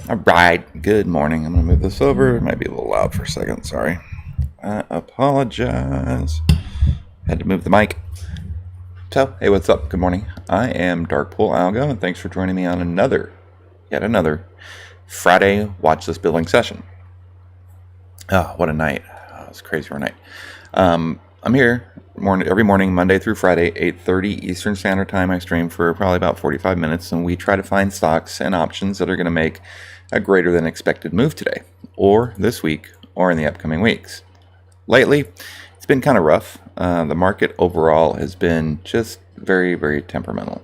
All right, good morning. I'm going to move this over. It might be a little loud for a second. Sorry. I apologize. Had to move the mic. So, hey, what's up? Good morning. I am Darkpool Algo, and thanks for joining me on yet another Friday watchlist building session. Oh, what a night. Oh, it was a crazy night. I'm here every morning, Monday through Friday, 8:30 Eastern Standard Time. I stream for probably about 45 minutes, and we try to find stocks and options that are going to make a greater than expected move today, or this week, or in the upcoming weeks. Lately, it's been kind of rough. The market overall has been just very, very temperamental.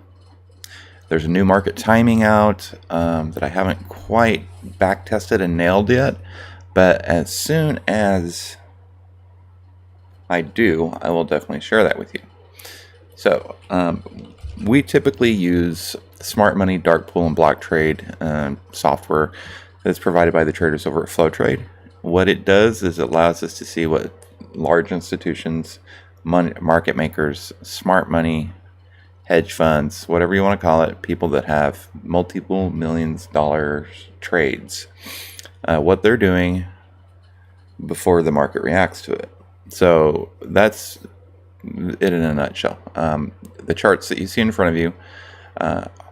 There's a new market timing out that I haven't quite back tested and nailed yet, but as soon as I do, I will definitely share that with you. So, we typically use smart money, dark pool, and block trade software that's provided by the traders over at FlowTrade. What it does is it allows us to see what large institutions, market makers, smart money, hedge funds, whatever you want to call it, people that have multiple millions dollars trades, what they're doing before the market reacts to it. So that's it in a nutshell. The charts that you see in front of you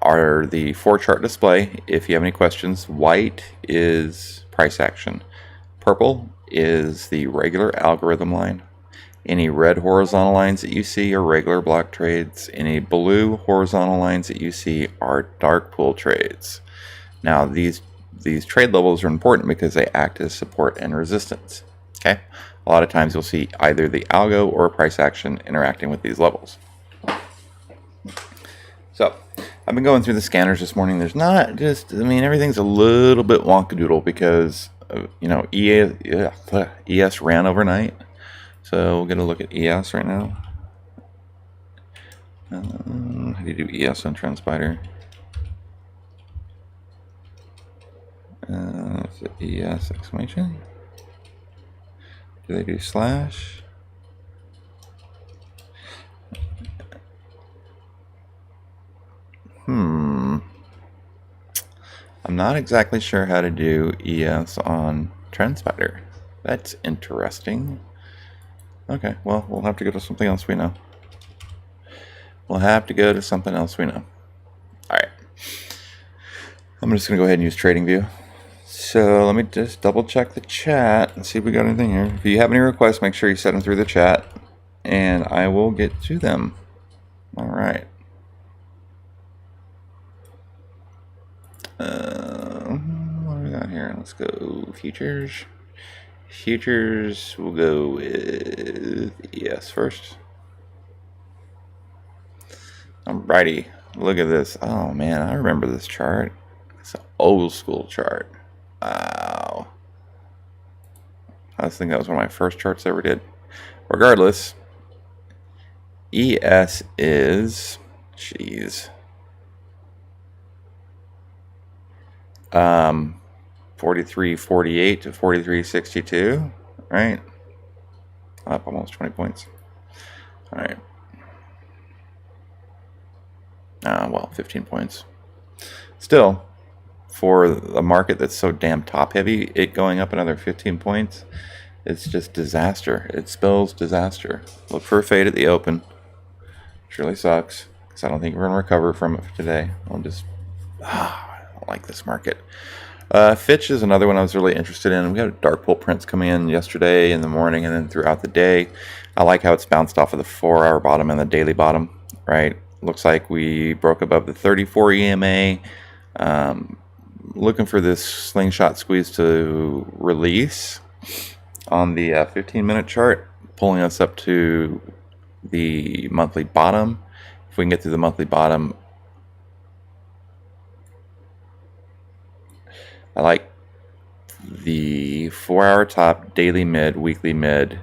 are the 4-chart display. If you have any questions, white is price action. Purple is the regular algorithm line. Any red horizontal lines that you see are regular block trades. Any blue horizontal lines that you see are dark pool trades. Now, these trade levels are important because they act as support and resistance. Okay? A lot of times you'll see either the algo or price action interacting with these levels. So, I've been going through the scanners this morning. There's not just, everything's a little bit wonkadoodle because, ES ran overnight. So, we're going to look at ES right now. How do you do ES on TrendSpider? ES exclamation. Do they do slash? I'm not exactly sure how to do ES on TrendSpider. That's interesting. Okay, well, we'll have to go to something else we know. Alright. I'm just going to go ahead and use TradingView. So let me just double check the chat and see if we got anything here. If you have any requests, make sure you set them through the chat, and I will get to them. All right. What do we got here? Let's go futures. Futures, we'll go with ES first. Alrighty. Look at this. Oh, man, I remember this chart. It's an old school chart. Wow. I think that was one of my first charts I ever did. Regardless, ES is, 43.48 to 43.62, right? Up almost 20 points. All right. Well, 15 points. Still, for a market that's so damn top heavy, it going up another 15 points, it's just disaster. It spells disaster. Look for a fade at the open. It really sucks because I don't think we're going to recover from it today. I don't like this market. Fitch is another one I was really interested in. We had dark pool prints coming in yesterday in the morning and then throughout the day. I like how it's bounced off of the 4-hour bottom and the daily bottom, right? Looks like we broke above the 34 EMA. Looking for this slingshot squeeze to release on the 15-minute chart, pulling us up to the monthly bottom. If we can get through the monthly bottom, I like the 4-hour top, daily mid, weekly mid,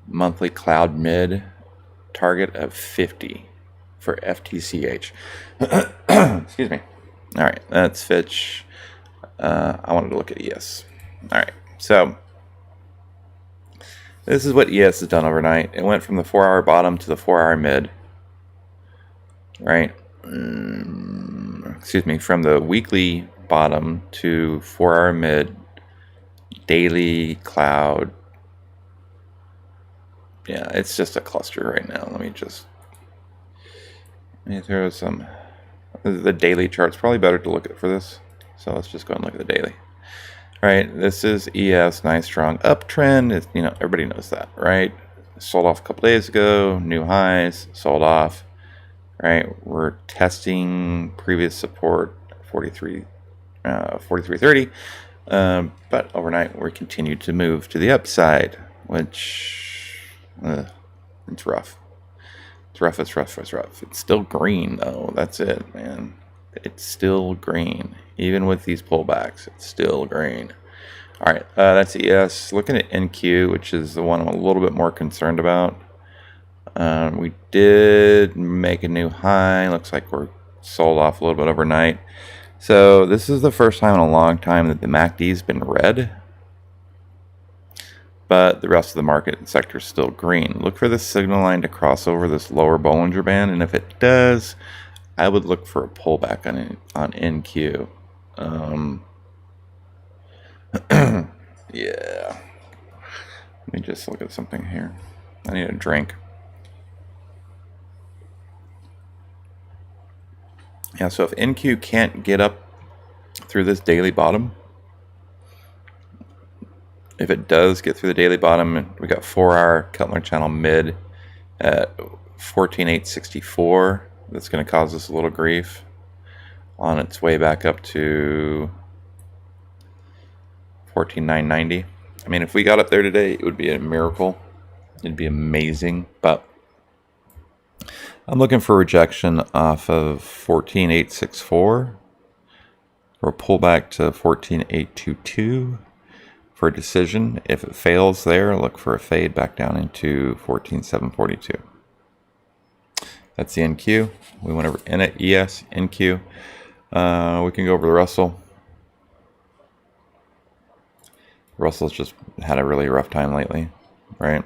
monthly cloud mid, target of 50 for FTCH. Excuse me. All right, that's Fitch. I wanted to look at ES. All right, so this is what ES has done overnight. It went from the 4-hour bottom to the 4-hour mid, right? Excuse me, from the weekly bottom to 4-hour mid, daily cloud. Yeah, it's just a cluster right now. Let me throw some. The daily chart's probably better to look at for this. So let's just go and look at the daily. All right, this is ES, nice strong uptrend. It's, everybody knows that, right? Sold off a couple days ago, new highs, sold off. Right, we're testing previous support 43.30, but overnight we continued to move to the upside, which it's rough. It's rough. It's still green though. That's it, man. It's still green, even with these pullbacks. It's still green. All right, that's ES. Looking at NQ, which is the one I'm a little bit more concerned about. We did make a new high. Looks like we're sold off a little bit overnight. So this is the first time in a long time that the MACD's been red, but the rest of the market sector is still green. Look for this signal line to cross over this lower Bollinger Band, and if it does, I would look for a pullback on NQ. Yeah. Let me just look at something here. I need a drink. Yeah, so if NQ can't get up through this daily bottom, if it does get through the daily bottom, we got 4-hour Keltner channel mid at 14,864. That's going to cause us a little grief on its way back up to 14,990. I mean, if we got up there today, it would be a miracle. It'd be amazing, but I'm looking for rejection off of 14,864 for a pullback to 14,822 for a decision. If it fails there, look for a fade back down into 14,742. That's the NQ. We went over in it, ES, NQ. We can go over the Russell. Russell's just had a really rough time lately, right?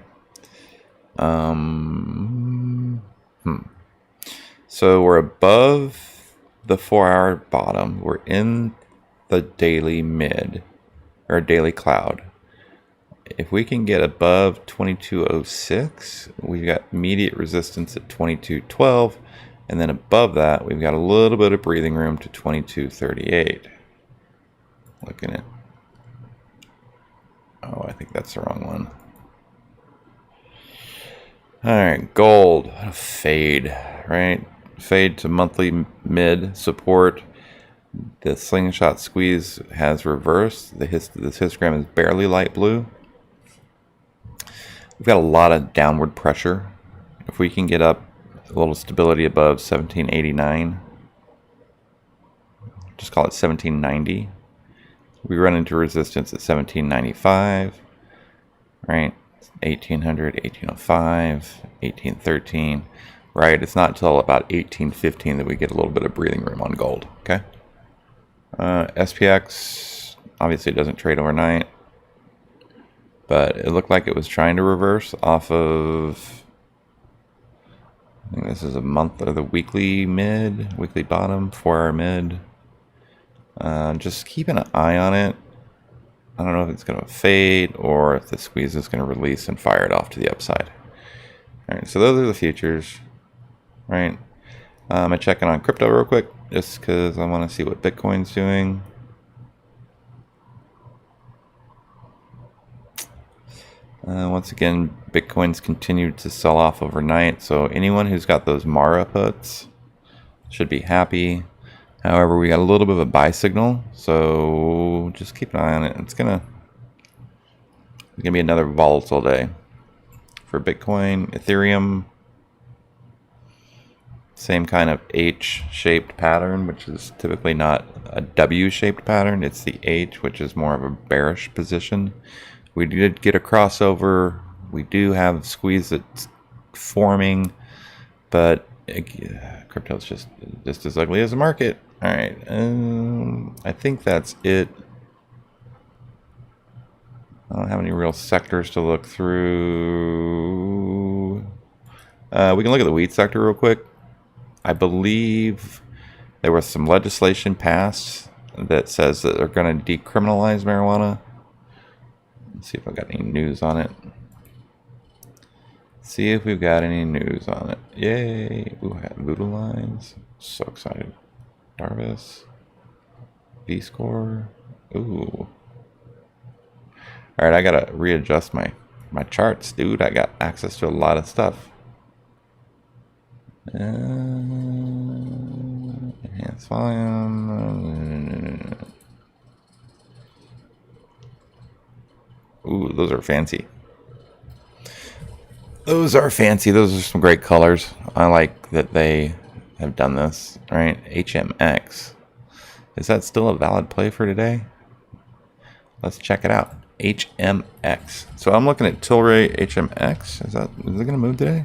So we're above the 4-hour bottom. We're in the daily mid, or daily cloud. If we can get above 2206, we've got immediate resistance at 2212, and then above that, we've got a little bit of breathing room to 2238. Looking at, oh, I think that's the wrong one. All right, gold, a fade, right? Fade to monthly mid support. The slingshot squeeze has reversed. This histogram is barely light blue. We've got a lot of downward pressure. If we can get up a little stability above 1789, just call it 1790. We run into resistance at 1795, right? 1800, 1805, 1813, right? It's not until about 1815 that we get a little bit of breathing room on gold, okay? SPX, obviously it doesn't trade overnight, but it looked like it was trying to reverse off of, I think this is a month or the weekly mid, weekly bottom, 4-hour mid. Just keep an eye on it. I don't know if it's going to fade or if the squeeze is going to release and fire it off to the upside. All right, so those are the futures, right? I'm checking on crypto real quick just because I want to see what Bitcoin's doing. Once again, Bitcoin's continued to sell off overnight, so anyone who's got those Mara puts should be happy. However, we got a little bit of a buy signal, so just keep an eye on it. It's gonna be another volatile day for Bitcoin. Ethereum, same kind of H-shaped pattern, which is typically not a W-shaped pattern. It's the H, which is more of a bearish position. We did get a crossover. We do have squeeze that's forming, but crypto's just as ugly as the market. All right, I think that's it. I don't have any real sectors to look through. We can look at the wheat sector real quick. I believe there was some legislation passed that says that they're going to decriminalize marijuana. Let's see if I've got any news on it. See if we've got any news on it. Yay! Ooh, I had voodoo lines. So excited. Darvis. B-score. Ooh. Alright, I gotta readjust my charts, dude. I got access to a lot of stuff. Enhance volume. Ooh, those are fancy. Those are fancy. Those are some great colors. I like that they have done this. Right? HMX. Is that still a valid play for today? Let's check it out. HMX. So I'm looking at Tilray HMX. Is it going to move today?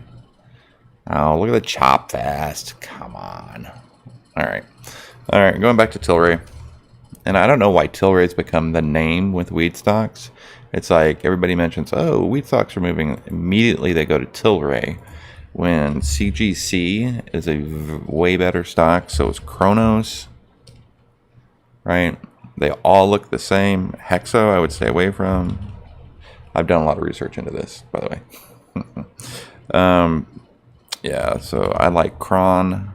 Oh, look at the chop fast. Come on. All right. Going back to Tilray. And I don't know why Tilray's become the name with weed stocks. It's like everybody mentions, oh, weed stocks are moving. Immediately they go to Tilray. When CGC is a way better stock. So is Kronos. Right? They all look the same. Hexo, I would stay away from. I've done a lot of research into this, by the way. Yeah, so I like Kron.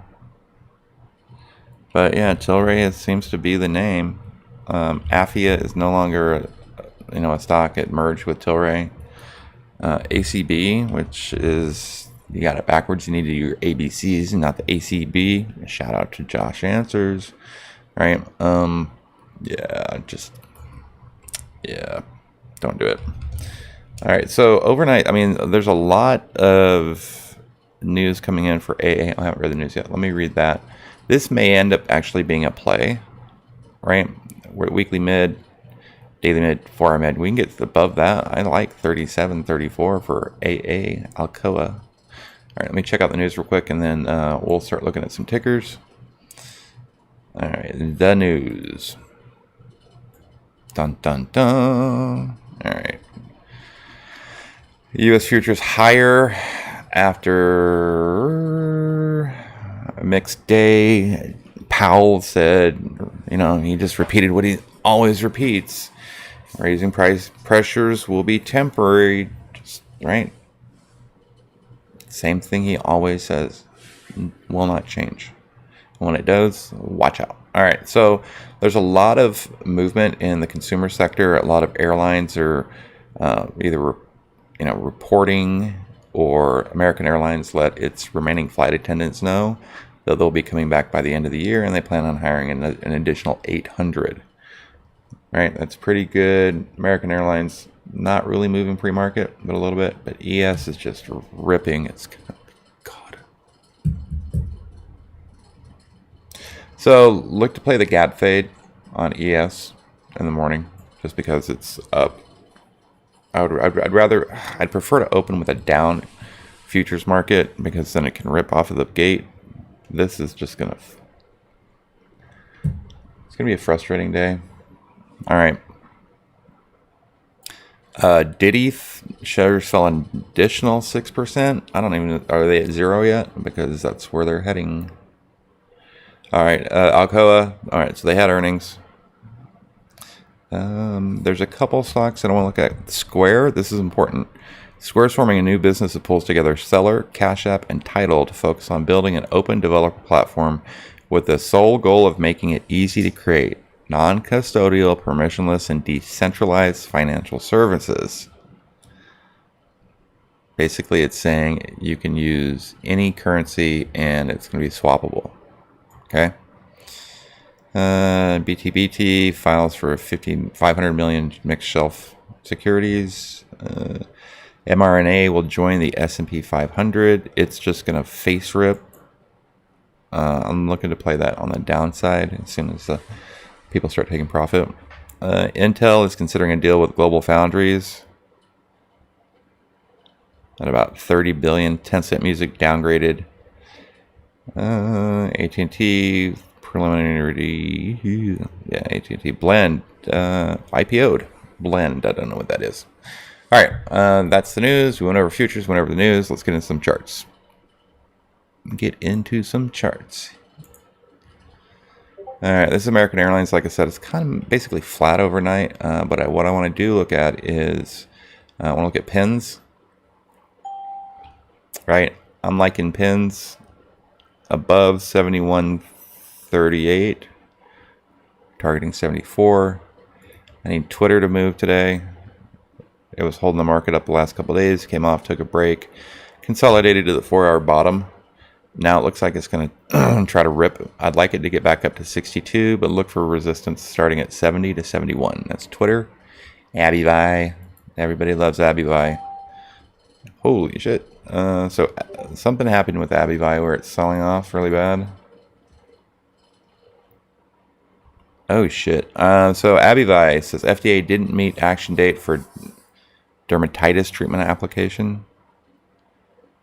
But yeah, Tilray seems to be the name. Afia is no longer a stock. It merged with Tilray. ACB, which is, you got it backwards. You need to do your ABCs and not the ACB. Shout out to Josh Answers. Right? Yeah, don't do it. All right, so overnight, I mean, there's a lot of news coming in for AA. I haven't read the news yet. Let me read that. This may end up actually being a play, right? We're at weekly mid, daily mid, 4-hour mid. We can get above that. I like 37, 34 for AA, Alcoa. All right, let me check out the news real quick, and then we'll start looking at some tickers. All right, the news. Dun, dun, dun. All right. U.S. futures higher after a mixed day. Powell said, he just repeated what he always repeats. Raising price pressures will be temporary. Just, right? Same thing he always says. Will not change. When it does, watch out. All right, so there's a lot of movement in the consumer sector. A lot of airlines are either reporting, or American Airlines let its remaining flight attendants know that they'll be coming back by the end of the year, and they plan on hiring an additional 800. Right, that's pretty good. American Airlines not really moving pre-market, but a little bit. But ES is just ripping. It's God. So look to play the gap fade on ES in the morning, just because it's up. I'd prefer to open with a down futures market, because then it can rip off of the gate. This is just it's gonna be a frustrating day. All right. Diddy shares fell an additional 6%. I don't even, are they at 0 yet? Because that's where they're heading. All right, Alcoa. All right, so they had earnings. There's a couple stocks that I want to look at. Square, this is important. Square is forming a new business that pulls together Seller, Cash App, and Tidal to focus on building an open developer platform with the sole goal of making it easy to create non-custodial, permissionless, and decentralized financial services. Basically, it's saying you can use any currency and it's going to be swappable. Okay. BTBT files for 500 million mixed shelf securities. mRNA will join the S&P 500. It's just going to face rip. I'm looking to play that on the downside as soon as people start taking profit. Intel is considering a deal with Global Foundries at about $30 billion. Tencent Music downgraded. AT&T preliminary, yeah, AT&T Blend IPO'd. Blend, I don't know what that is. All right, that's the news. We went over futures, went over the news. Let's get into some charts. All right, this is American Airlines. Like I said, it's kind of basically flat overnight. But what I want to do look at is I want to look at pins. Right, I'm liking pins above 71.38, targeting 74. I need Twitter to move today. It was holding the market up the last couple of days, came off, took a break, consolidated to the 4-hour bottom. Now it looks like it's going to try to rip. I'd like it to get back up to 62, but look for resistance starting at 70 to 71. That's Twitter. AbiVi. Everybody loves AbiVi. Holy shit. So something happened with AbiVi where it's selling off really bad. Oh shit. So AbiVi says FDA didn't meet action date for dermatitis treatment application.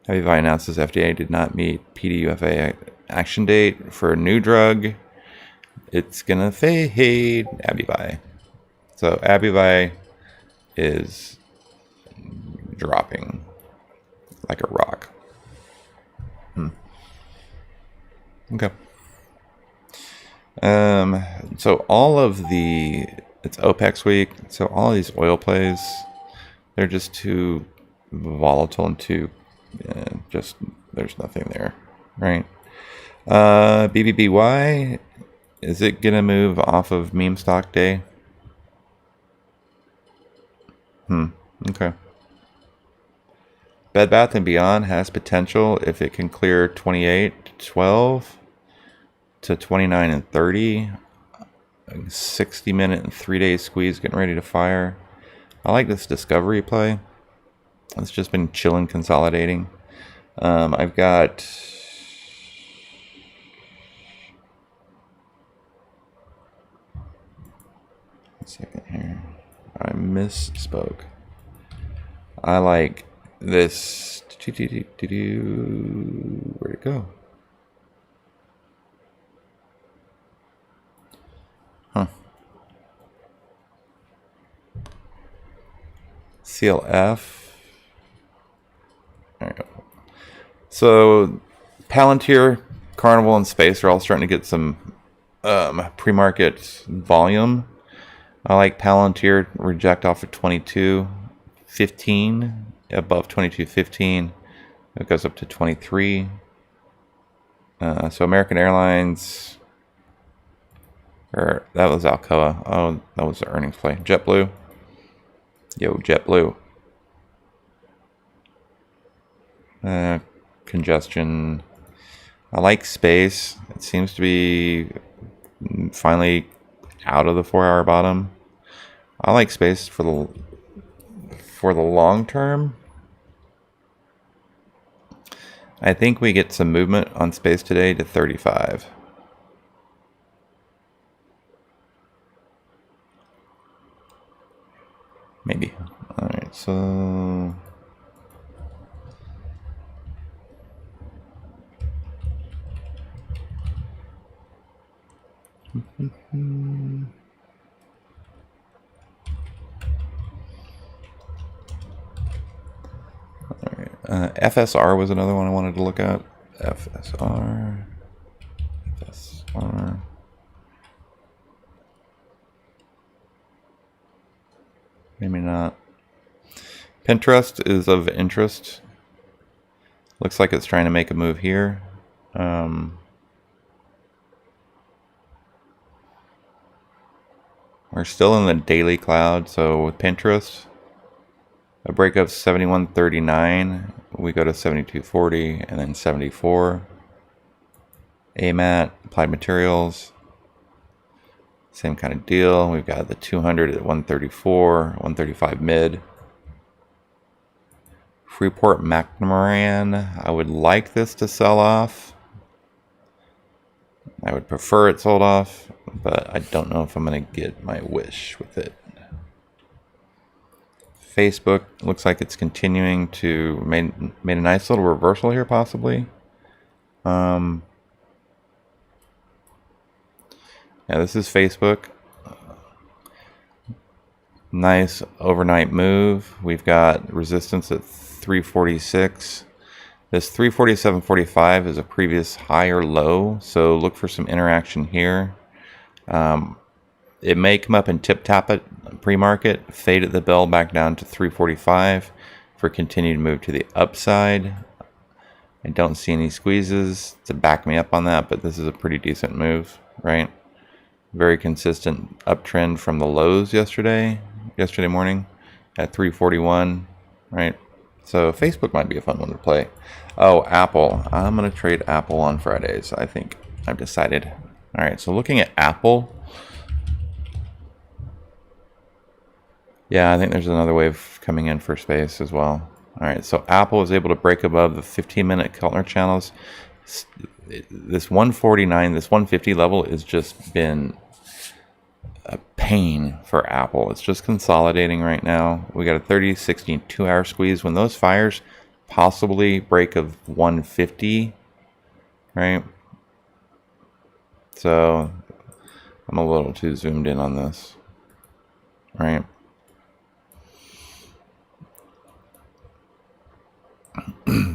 AbiVi announces FDA did not meet PDUFA action date for a new drug. It's gonna fade. AbiVi. So AbiVi is dropping like a rock. Okay. So all of it's OPEC week. So all of these oil plays, they're just too volatile and too, just there's nothing there, right? BBBY, is it gonna move off of meme stock day? Okay. Bed Bath & Beyond has potential if it can clear 28.12 to 29.30. 60-minute and 3-day squeeze getting ready to fire. I like this discovery play. It's just been chilling, consolidating. I've got... a second here. I misspoke. I like this. Where'd it go? CLF. There you go. So Palantir, Carnival, and Space are all starting to get some pre-market volume. I like Palantir reject off of 22.15, above 22.15. It goes up to 23. So American Airlines, or that was Alcoa. Oh, that was the earnings play. JetBlue. Yo, JetBlue. Congestion. I like Space. It seems to be finally out of the 4-hour bottom. I like Space for the long term. I think we get some movement on Space today to 35. Maybe. All right, so FSR was another one I wanted to look at. FSR. Maybe not. Pinterest is of interest. Looks like it's trying to make a move here. We're still in the daily cloud, so with Pinterest, a break of 71.39, we go to 72.40 and then 74. AMAT, Applied Materials, same kind of deal. We've got the 200 at 134, 135 mid. Freeport McMoran, I would like this to sell off. I would prefer it sold off, but I don't know if I'm going to get my wish with it. Facebook looks like it's continuing to made a nice little reversal here, possibly. Yeah, this is Facebook. Nice overnight move. We've got resistance at 346. This 347.45 is a previous high or low, so look for some interaction here. It may come up and tip-tap it pre-market, fade at the bell back down to 345 for continued move to the upside. I don't see any squeezes to back me up on that, but this is a pretty decent move, right? Very consistent uptrend from the lows yesterday morning at 341, right? So Facebook might be a fun one to play. Oh, Apple. I'm going to trade Apple on Fridays, I think. I've decided. All right, so looking at Apple. Yeah, I think there's another wave coming in for space as well. All right, so Apple is able to break above the 15-minute Keltner channels. This 149, this 150 level has just been a pain for Apple. It's just consolidating right now. We got a 30, 60, 2-hour squeeze. When those fires possibly break of 150, right? So I'm a little too zoomed in on this, right?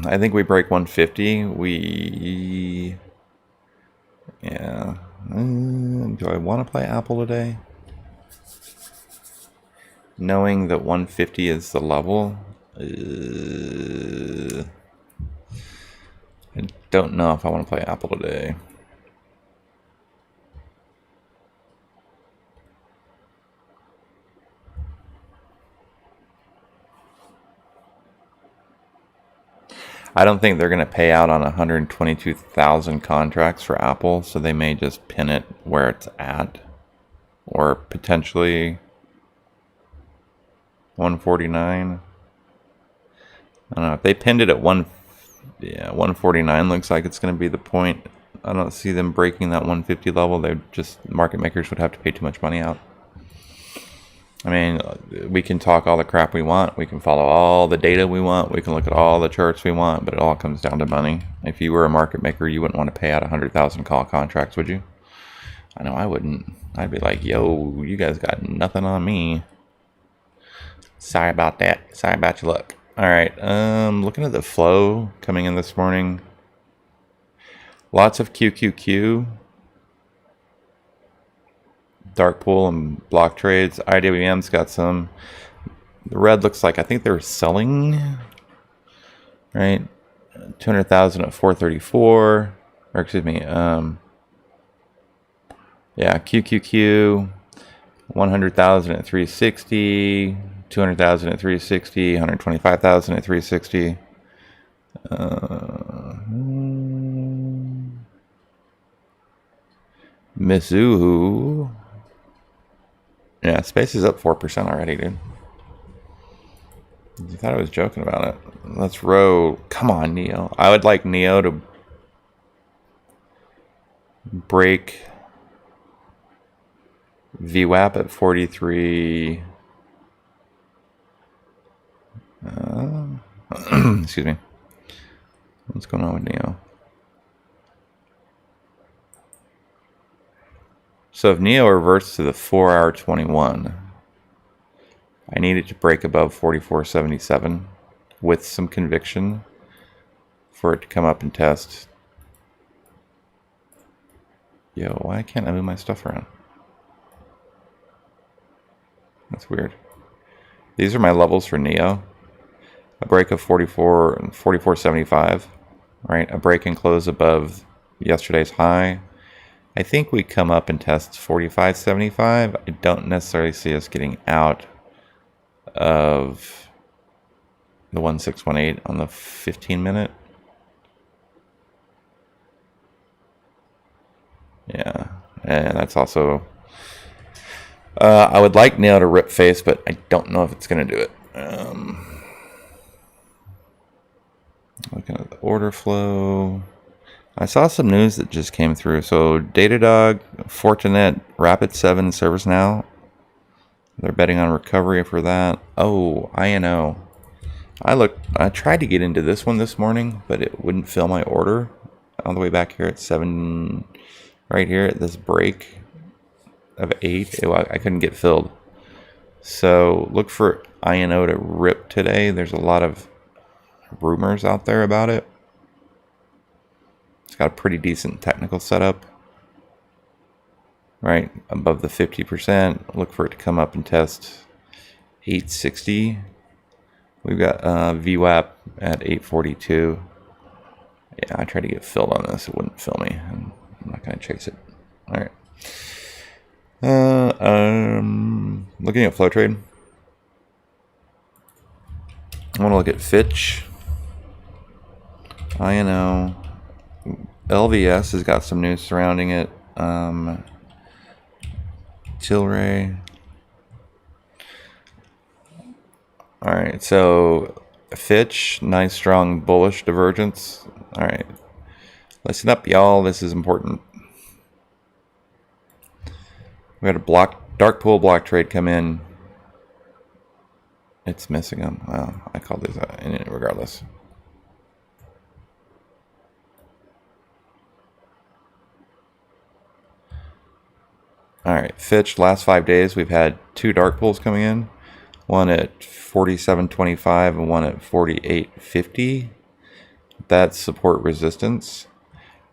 I think we break 150. Yeah. Do I want to play Apple today? Knowing that 150 is the level, I don't know if I want to play Apple today. I don't think they're going to pay out on 122,000 contracts for Apple, so they may just pin it where it's at. Or potentially 149. I don't know. If they pinned it at 149 looks like it's going to be the point. I don't see them breaking that 150 level. They're just, market makers would have to pay too much money out. I mean, we can talk all the crap we want. We can follow all the data we want. We can look at all the charts we want, but it all comes down to money. If you were a market maker, you wouldn't want to pay out 100,000 call contracts, would you? I know I wouldn't. I'd be like, yo, you guys got nothing on me. Sorry about that. Sorry about your luck. All right. Looking at the flow coming in this morning. Lots of QQQ. Dark pool and block trades. IWM's got some. The red looks like, I think they're selling, right? 200,000 at 434, or excuse me, yeah, QQQ, 100,000 at 360, 200,000 at 360, 125,000 at 360. Mizuho. Yeah, space is up 4% already, dude. You thought I was joking about it. Let's row. Come on, Neo. I would like Neo to break VWAP at 43. Excuse me. What's going on with Neo? So if Neo reverts to the 4-hour 21, I need it to break above 44.77 with some conviction for it to come up and test. Yo, why can't I move my stuff around? That's weird. These are my levels for Neo. A break of 44.75, right? A break and close above yesterday's high. I think we come up and test 45.75. I don't necessarily see us getting out of the 1618 on the 15-minute. Yeah, and that's also... I would like Neo to rip face, but I don't know if it's going to do it. Looking at the order flow... I saw some news that just came through. So Datadog, Fortinet, Rapid7, ServiceNow. They're betting on recovery for that. Oh, INO. I tried to get into this one this morning, but it wouldn't fill my order. All the way back here at 7, right here at this break of 8. I couldn't get filled. So look for INO to rip today. There's a lot of rumors out there about it. It's got a pretty decent technical setup. right above the 50%. Look for it to come up and test 860. We've got VWAP at 842. Yeah, I tried to get filled on this. It wouldn't fill me. I'm not going to chase it. All right. Looking at FlowTrade. I want to look at Fitch, INO, LVS has got some news surrounding it. Tilray. All right, so Fitch, nice strong bullish divergence. All right, listen up, y'all. This is important. We had a dark pool block trade come in. It's missing them. Wow, I called these out in it regardless. All right, Fitch, last 5 days, we've had 2 dark pools coming in. One at 47.25 and one at 48.50. That's support resistance.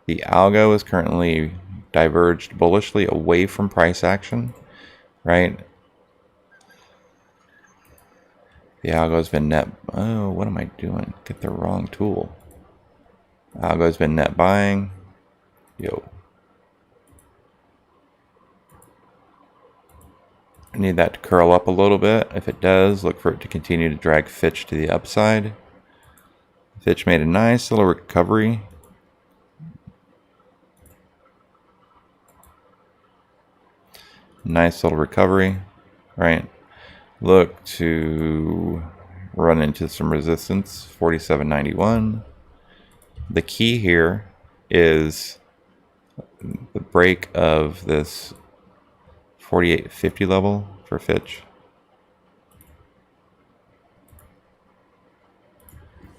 The Algo is currently diverged bullishly away from price action, right? The Algo's been net. Oh, what am I doing? Get the wrong tool. Algo's been net buying. Yo. I need that to curl up a little bit. If it does, look for it to continue to drag Fitch to the upside. Fitch made a nice little recovery. Nice little recovery, right? Look to run into some resistance, 47.91. The key here is the break of this 48.50 level for Fitch.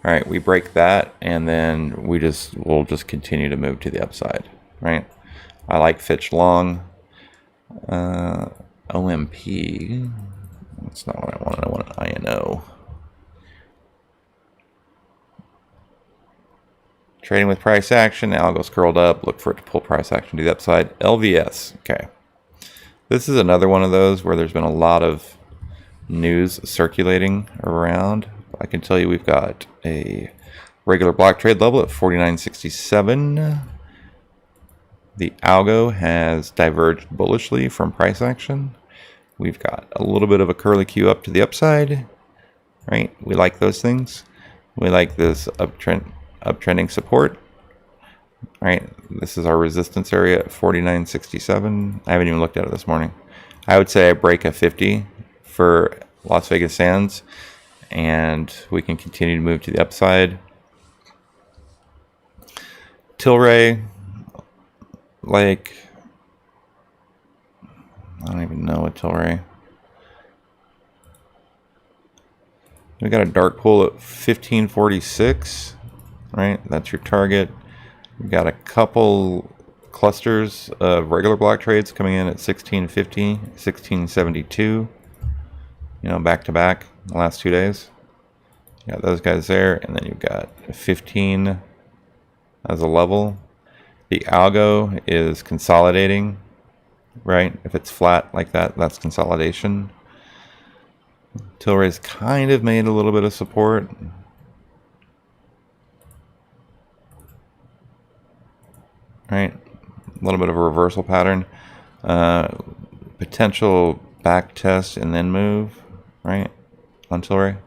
All right, we break that, and then we'll just continue to move to the upside, right? I like Fitch long. OMP. That's not what I wanted. I want an INO. Trading with price action. Algo's curled up. Look for it to pull price action to the upside. LVS. Okay. This is another one of those where there's been a lot of news circulating around. I can tell you we've got a regular block trade level at 49.67. The Algo has diverged bullishly from price action. We've got a little bit of a curly Q up to the upside, right? We like those things. We like this uptrending support, right? This is our resistance area at 49.67. I haven't even looked at it this morning. I would say I break a 50 for Las Vegas Sands, and we can continue to move to the upside. Tilray, like, I don't even know what Tilray. We got a dark pool at 1546, right? That's your target. We got a couple clusters of regular block trades coming in at 1650, 1672. You know, back to back the last 2 days. You got those guys there, and then you've got 15 as a level. The Algo is consolidating, right? If it's flat like that, that's consolidation. Tilray's kind of made a little bit of support. Right? A little bit of a reversal pattern. Potential back test and then move, right? On Tilray.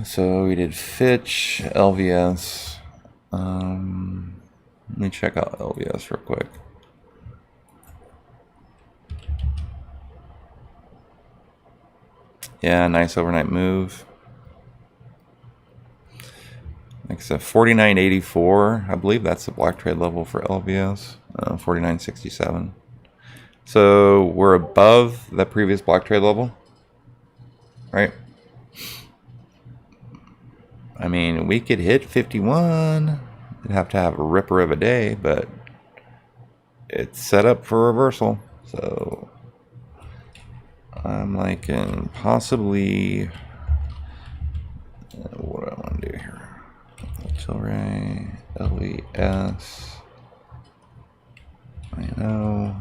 So we did Fitch, LVS. Let me check out LVS real quick. Yeah, nice overnight move. Like I said, 49.84. I believe that's the block trade level for LVS. 49.67. So we're above the previous block trade level, right? I mean, we could hit 51. We'd have to have a ripper of a day, but it's set up for reversal. So I'm like, possibly, what do I want to do here? Tilray, LES. no.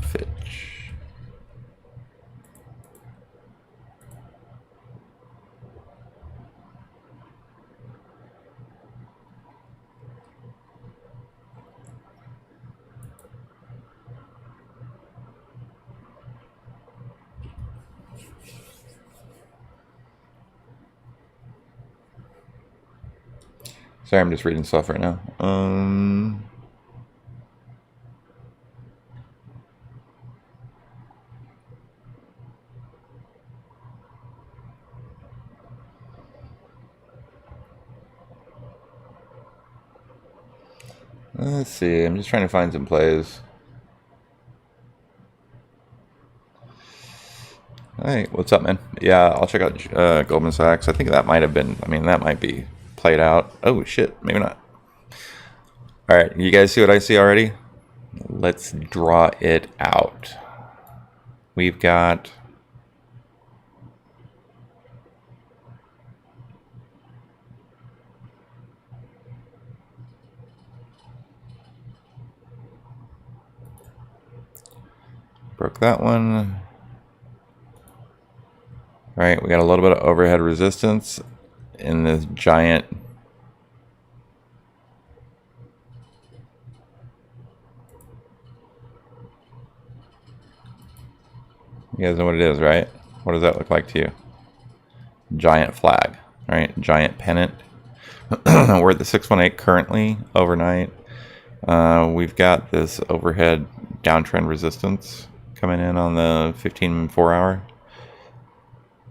Fitch. Sorry, I'm just reading stuff right now. Let's see. I'm just trying to find some plays. Hey, what's up, man? Yeah, I'll check out Goldman Sachs. I think that might have been. I mean, that might be played out. Oh shit, maybe not. All right, you guys see what I see already? Let's draw it out. We've got broke that one. All right, we got a little bit of overhead resistance in this giant. You guys know what it is, right? What does that look like to you? Giant flag, right? Giant pennant. We're at the 618 currently overnight. We've got this overhead downtrend resistance coming in on the 15 4-hour.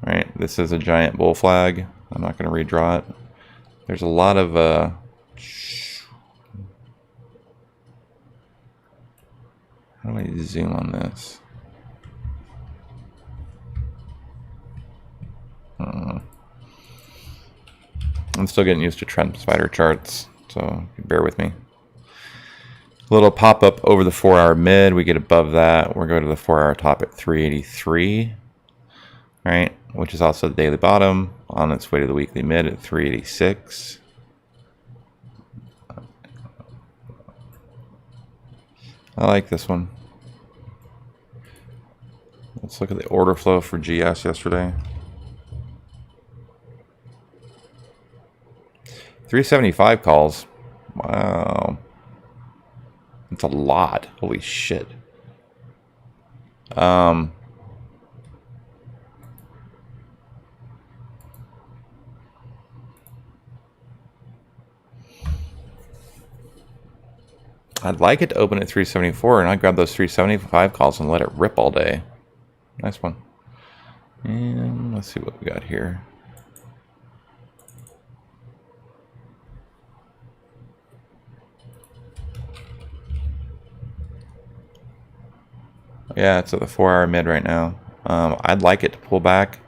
Right, this is a giant bull flag. I'm not going to redraw it. There's a lot of how do I zoom on this? I'm still getting used to trend spider charts, so bear with me. Little pop up over the 4-hour mid. We get above that. We're going to the 4-hour top at 383, right? Which is also the daily bottom on its way to the weekly mid at 386. I like this one. Let's look at the order flow for GS yesterday. 375 calls. Wow. That's a lot. Holy shit. I'd like it to open at 374, and I'd grab those 375 calls and let it rip all day. Nice one. And let's see what we got here. Yeah, it's at the 4-hour mid right now. I'd like it to pull back.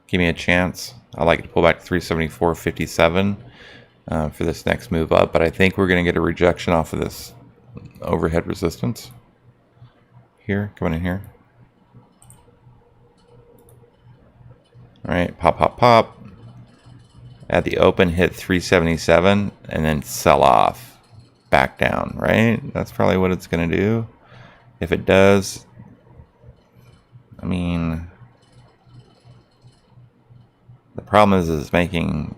Give me a chance. I'd like it to pull back to 374.57 for this next move up, but I think we're going to get a rejection off of this overhead resistance here, coming in here. All right, pop, pop, pop. At the open, hit 377 and then sell off, back down, right? That's probably what it's going to do. If it does, I mean, the problem is it's making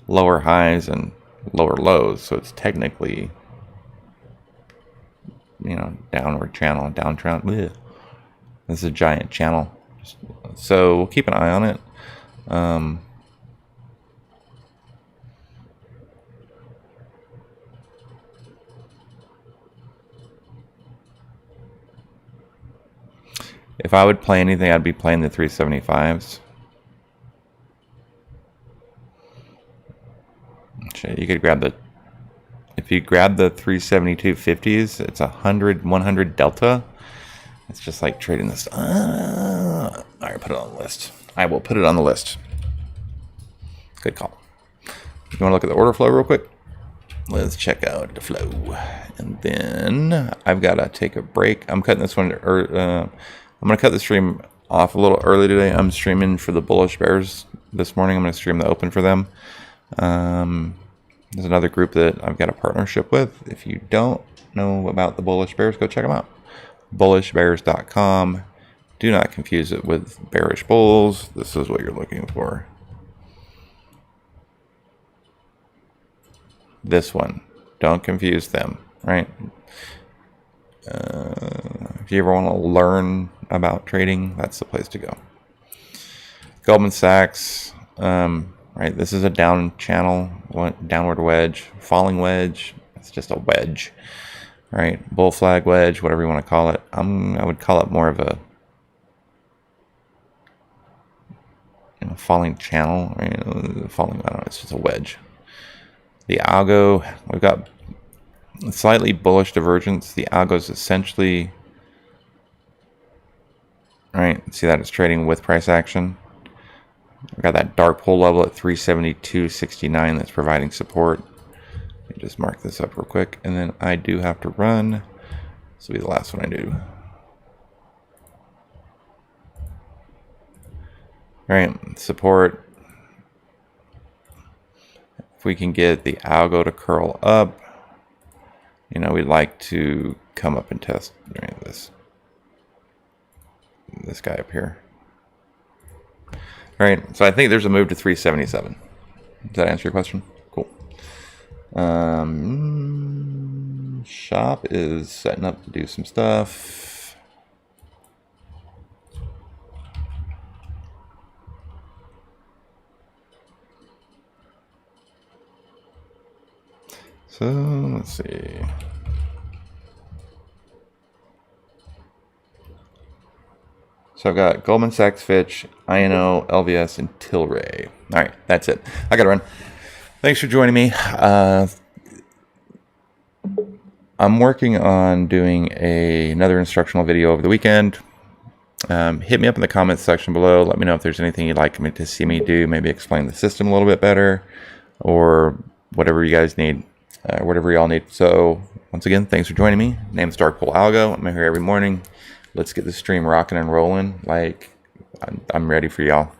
lower highs and lower lows, so it's technically, you know, downward channel, downtrend. Bleh. This is a giant channel, so we'll keep an eye on it. If I would play anything, I'd be playing the 375s. You could grab the, if you grab the 372.50s, it's 100 delta. It's just like trading this. All right, put it on the list. I will put it on the list. Good call. You want to look at the order flow real quick? Let's check out the flow. And then I've got to take a break. I'm cutting this one, I'm going to cut the stream off a little early today. I'm streaming for the Bullish Bears this morning. I'm going to stream the open for them. There's another group that I've got a partnership with. If you don't know about the Bullish Bears, go check them out. bullishbears.com. Do not confuse it with bearish bulls. This is what you're looking for. This one. Don't confuse them, right? If you ever want to learn about trading, that's the place to go. Goldman Sachs, right? This is a down channel, downward wedge, falling wedge. It's just a wedge, right? Bull flag wedge, whatever you want to call it. I would call it more of a falling channel, right? Falling, I don't know. It's just a wedge. The algo, we've got slightly bullish divergence. The algo is essentially, right? See that it's trading with price action. I've got that dark pull level at 372.69 that's providing support. Let me just mark this up real quick, and then I do have to run. This will be the last one I do. All right, support. If we can get the algo to curl up, we'd like to come up and test this guy up here. All right, so I think there's a move to 377. Does that answer your question? Cool. Shop is setting up to do some stuff. So let's see. So I've got Goldman Sachs, Fitch, INO, LVS, and Tilray. All right, that's it. I got to run. Thanks for joining me. I'm working on doing another instructional video over the weekend. Hit me up in the comments section below. Let me know if there's anything you'd like me to see me do. Maybe explain the system a little bit better, or whatever you guys need, whatever y'all need. So once again, thanks for joining me. Name's Dark Pool Algo. I'm here every morning. Let's get the stream rocking and rolling. I'm ready for y'all.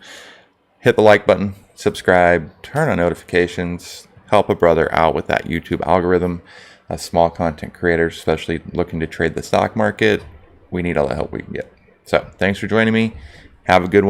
Hit the like button, subscribe, turn on notifications, help a brother out with that YouTube algorithm. As small content creators, especially looking to trade the stock market, we need all the help we can get. So thanks for joining me. Have a good one.